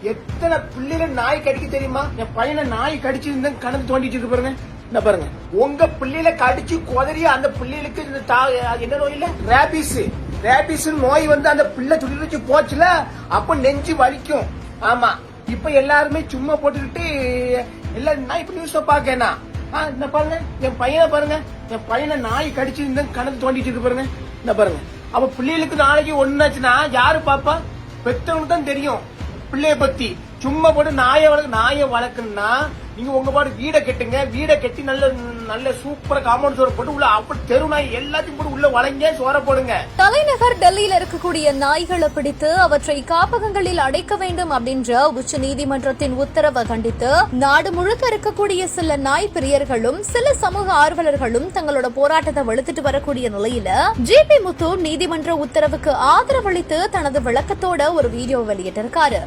எத்தனை பிள்ளைல நாய் கடிக்க தெரியுமா? என் பையனை நாய் கடிச்சு கணக்கு தோண்டிட்டு இருக்கு பாருங்க. இந்த பாருங்க, உங்க பிள்ளைல கடிச்சு குதறி அந்த பிள்ளைகளுக்கு என்ன நோய் இல்ல, ரேபிஸ் நோய் வந்து அந்த பிள்ளை துளி வச்சு போச்சுல, அப்ப நெஞ்சு வலிக்கும். ஆமா, இப்ப எல்லாருமே சும்மா போட்டுக்கிட்டு எல்லாம் நான் இப்ப நியூஸ் பாக்கேனா. இந்த பாருங்க, என் பையனை நாய் கடிச்சு கணக்கு தோண்டிட்டு இருக்கு பாருங்க. இந்த பாருங்க, அப்ப பிள்ளைகளுக்கு நாளைக்கு ஒண்ணாச்சுன்னா யாரு பாப்பா? பெற்றவனுக்கு தான் தெரியும் பிள்ளைய பத்தி. சும்மா போட்டு நாயை வளர்க்கணும்னா நீங்க உங்க பாட்டு வீடை கட்டி நல்ல சூப்பரா காம்பவுண்ட் சோறு போட்டு உள்ள அப்படி தெரு நாய் எல்லாத்தையும் போட்டு உள்ள வளைங்க சோற போடுங்க. தலைநகர் டெல்லியில இருக்கக்கூடிய நாய்களை பிடித்து அவற்றை காப்பகங்களில் அடைக்க வேண்டும் அப்படின்ற உச்ச நீதிமன்றத்தின் உத்தரவை கண்டித்து நாடு முழுக்க இருக்கக்கூடிய சில நாய் பிரியர்களும் சில சமூக ஆர்வலர்களும் தங்களோட போராட்டத்தை வலுத்துட்டு வரக்கூடிய நிலையில ஜிபி முத்து நீதிமன்ற உத்தரவுக்கு ஆதரவளித்து தனது விளக்கத்தோட ஒரு வீடியோ வெளியிட்டிருக்காரு.